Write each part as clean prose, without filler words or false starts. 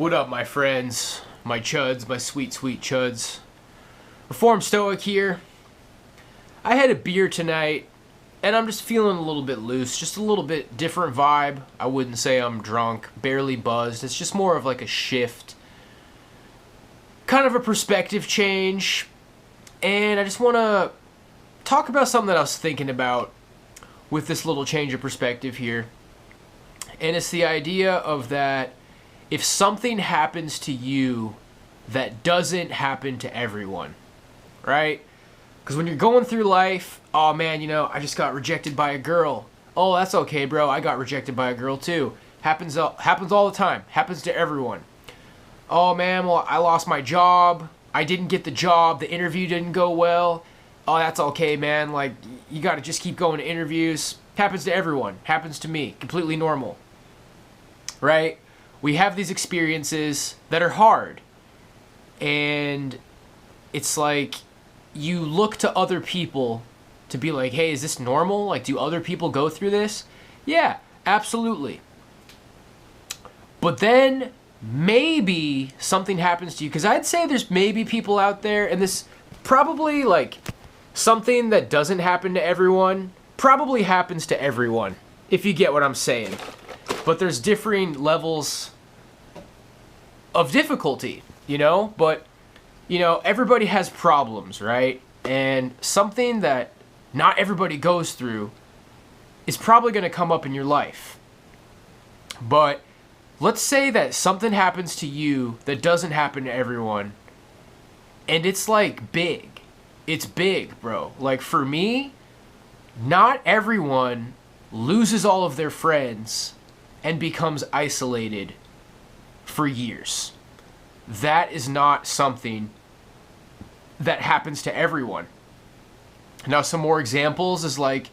What up, my friends? My chuds, my sweet, sweet chuds. Reformed Stoic here. I had a beer tonight, and I'm just feeling a little bit loose. Just a little bit different vibe. I wouldn't say I'm drunk, barely buzzed. It's just more of like a shift. Kind of a perspective change. And I just want to talk about something that I was thinking about with this little change of perspective here. And it's the idea of that if something happens to you that doesn't happen to everyone, right? Because when you're going through life, oh man, I just got rejected by a girl. Oh, that's okay, bro. I got rejected by a girl too. Happens all the time. Happens to everyone. Oh man, well, I lost my job. I didn't get the job. The interview didn't go well. Oh, that's okay, man. Like, you got to just keep going to interviews. Happens to everyone. Happens to me. Completely normal. Right? We have these experiences that are hard. And it's like you look to other people to be like, hey, is this normal? Like, do other people go through this? Yeah, absolutely. But then maybe something happens to you. Because I'd say there's maybe people out there, and this probably like something that doesn't happen to everyone probably happens to everyone, if you get what I'm saying. But there's differing levels of difficulty, But, everybody has problems, right? And something that not everybody goes through is probably going to come up in your life. But let's say that something happens to you that doesn't happen to everyone. And it's like big. It's big, bro. Like for me, not everyone loses all of their friends and becomes isolated for years. That is not something that happens to everyone. Now, some more examples is like,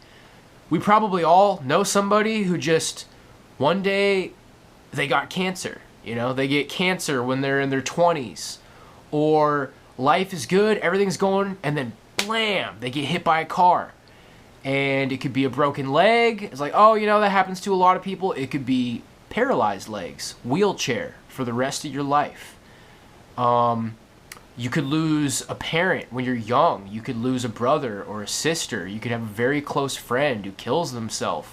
we probably all know somebody who just one day they got cancer. They get cancer when they're in their 20s. Or life is good, everything's going, and then blam, they get hit by a car. And it could be a broken leg. It's like, oh, that happens to a lot of people. It could be paralyzed legs, wheelchair for the rest of your life. You could lose a parent when you're young. You could lose a brother or a sister. You could have a very close friend who kills themselves.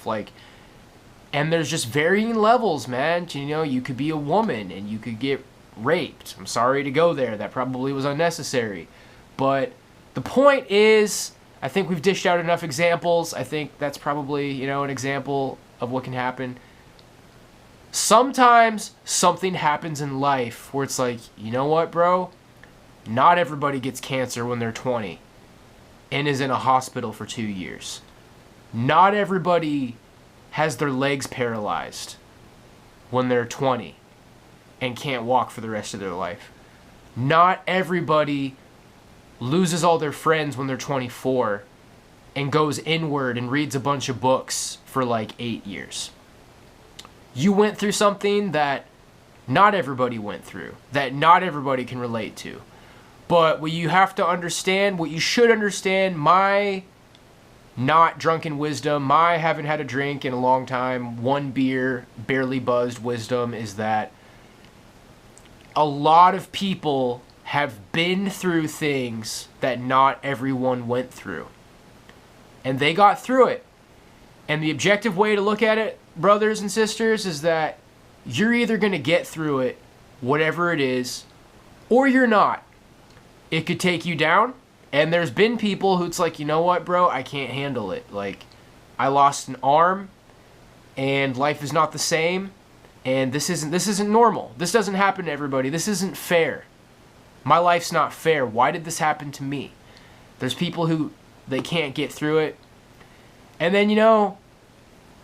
And there's just varying levels, man. You could be a woman and you could get raped. I'm sorry to go there. That probably was unnecessary. But the point is, I think we've dished out enough examples. I think that's probably, an example of what can happen. Sometimes something happens in life where it's like, you know what, bro? Not everybody gets cancer when they're 20 and is in a hospital for 2 years. Not everybody has their legs paralyzed when they're 20 and can't walk for the rest of their life. Not everybody loses all their friends when they're 24 and goes inward and reads a bunch of books for 8 years. You went through something that not everybody went through, that not everybody can relate to. But what you have to understand, what you should understand, my not drunken wisdom, my haven't had a drink in a long time, one beer, barely buzzed wisdom is that a lot of people have been through things that not everyone went through. And they got through it. And the objective way to look at it, brothers and sisters, is that you're either going to get through it, whatever it is, or you're not. It could take you down. And there's been people who it's like, you know what, bro, I can't handle it. I lost an arm, and life is not the same, and this isn't normal. This doesn't happen to everybody. This isn't fair. My life's not fair. Why did this happen to me? There's people who they can't get through it. And then,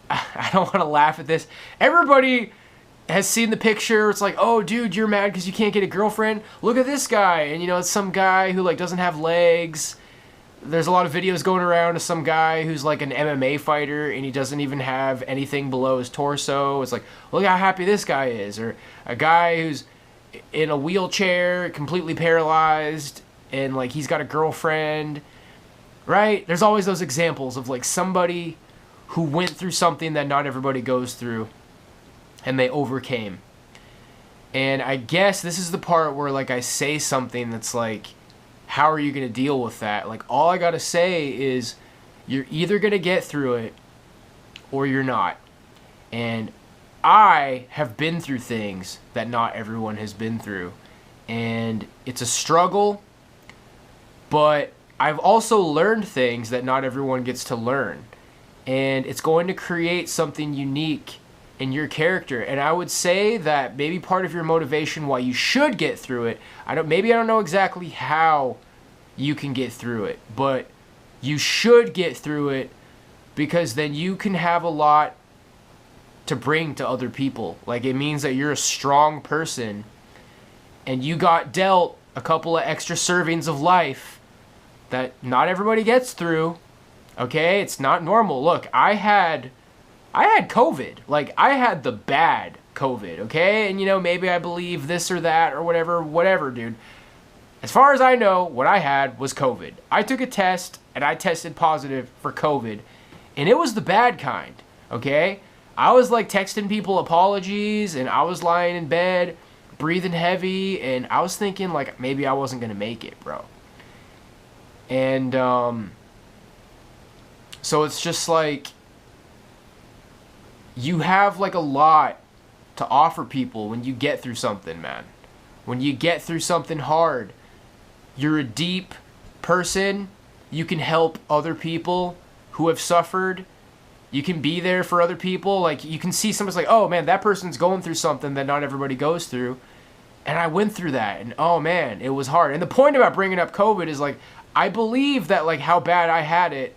I don't want to laugh at this. Everybody has seen the picture. It's like, oh, dude, you're mad because you can't get a girlfriend. Look at this guy. And, it's some guy who, doesn't have legs. There's a lot of videos going around of some guy who's, an MMA fighter, and he doesn't even have anything below his torso. It's like, look how happy this guy is. Or a guy who's in a wheelchair, completely paralyzed, and, he's got a girlfriend. Right? There's always those examples of, somebody who went through something that not everybody goes through, and they overcame. And I guess this is the part where like I say something that's like, how are you going to deal with that? Like all I got to say is you're either going to get through it or you're not. And I have been through things that not everyone has been through. And it's a struggle, but I've also learned things that not everyone gets to learn. And it's going to create something unique in your character. And I would say that maybe part of your motivation why you should get through it, I don't know exactly how you can get through it, but you should get through it because then you can have a lot to bring to other people. Like it means that you're a strong person and you got dealt a couple of extra servings of life that not everybody gets through. Okay? It's not normal. Look, I had COVID. Like I had the bad COVID, okay? And you know, maybe I believe this or that or whatever, dude. As far as I know, what I had was COVID. I took a test and I tested positive for COVID, and it was the bad kind, okay? I was like texting people apologies, and I was lying in bed, breathing heavy, and I was thinking like maybe I wasn't gonna make it, bro. And so it's just like you have like a lot to offer people when you get through something, man. When you get through something hard, you're a deep person. You can help other people who have suffered. You can be there for other people. Like you can see somebody's like, oh man, that person's going through something that not everybody goes through. And I went through that, and oh man, it was hard. And the point about bringing up COVID is like, I believe that like how bad I had it,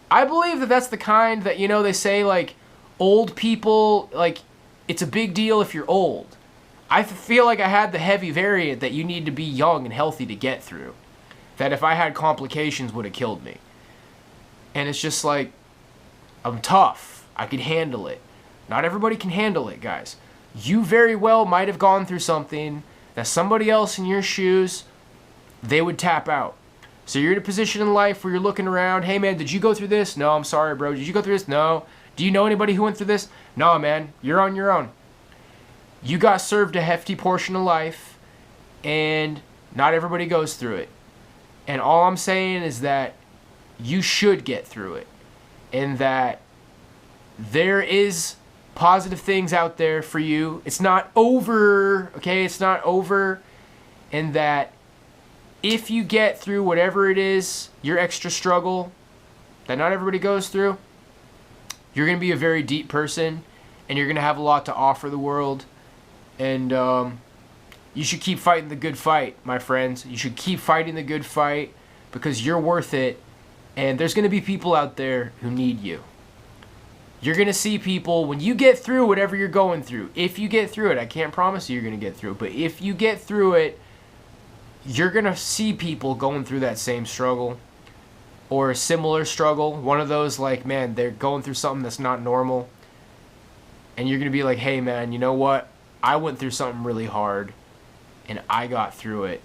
I believe that that's the kind that, you know, they say like old people, like it's a big deal if you're old. I feel like I had the heavy variant that you need to be young and healthy to get through. That if I had complications would have killed me. And it's just like, I'm tough. I can handle it. Not everybody can handle it, guys. You very well might have gone through something that somebody else in your shoes, they would tap out. So you're in a position in life where you're looking around, hey man, did you go through this? No, I'm sorry, bro. Did you go through this? No. Do you know anybody who went through this? No, man. You're on your own. You got served a hefty portion of life, and not everybody goes through it. And all I'm saying is that you should get through it, and that there is positive things out there for you. It's not over, okay? It's not over, and that if you get through whatever it is, your extra struggle that not everybody goes through, you're going to be a very deep person, and you're going to have a lot to offer the world. And you should keep fighting the good fight, my friends. You should keep fighting the good fight because you're worth it. And there's going to be people out there who need you. You're going to see people when you get through whatever you're going through. If you get through it, I can't promise you you're going to get through it. But if you get through it, you're going to see people going through that same struggle or a similar struggle. One of those like, man, they're going through something that's not normal. And you're going to be like, hey, man, you know what? I went through something really hard, and I got through it.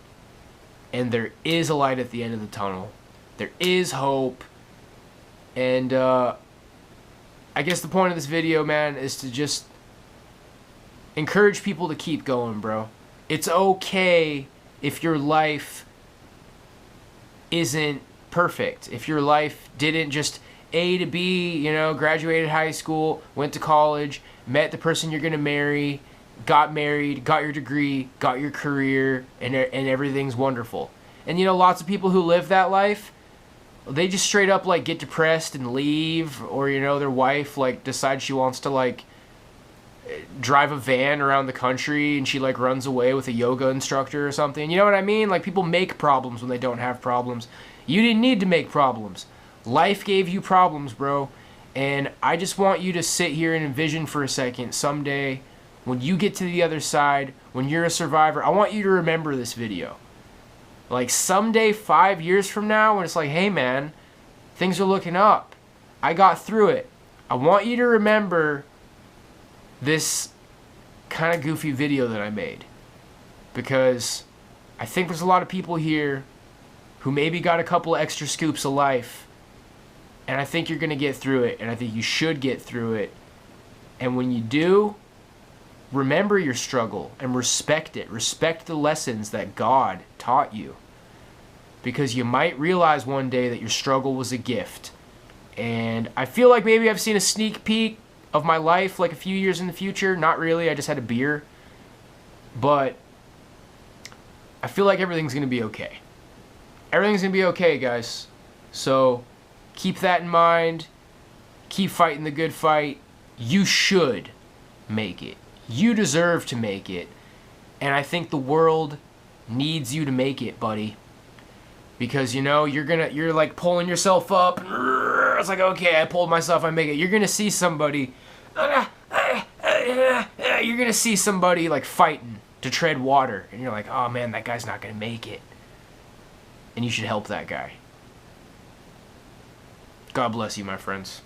And there is a light at the end of the tunnel. There is hope. And I guess the point of this video, man, is to just encourage people to keep going, bro. It's okay if your life isn't perfect. If your life didn't just A to B, you know, graduated high school, went to college, met the person you're going to marry, got married, got your degree, got your career, and everything's wonderful. And, you know, lots of people who live that life, they just straight up, like, get depressed and leave. Or, you know, their wife, like, decides she wants to, like, drive a van around the country, and she, like, runs away with a yoga instructor or something. You know what I mean? Like, people make problems when they don't have problems. You didn't need to make problems. Life gave you problems, bro. And I just want you to sit here and envision for a second someday, when you get to the other side, when you're a survivor, I want you to remember this video. Like someday, 5 years from now, when it's like, hey man, things are looking up. I got through it. I want you to remember this kind of goofy video that I made. Because I think there's a lot of people here who maybe got a couple extra scoops of life. And I think you're going to get through it. And I think you should get through it. And when you do, remember your struggle and respect it. Respect the lessons that God taught you. Because you might realize one day that your struggle was a gift. And I feel like maybe I've seen a sneak peek of my life like a few years in the future. Not really, I just had a beer. But I feel like everything's going to be okay. Everything's going to be okay, guys. So keep that in mind. Keep fighting the good fight. You should make it. You deserve to make it. And I think the world needs you to make it, buddy. Because, you know, you're like pulling yourself up. It's like, okay, I pulled myself, I make it. You're going to see somebody. You're going to see somebody like fighting to tread water. And you're like, oh man, that guy's not going to make it. And you should help that guy. God bless you, my friends.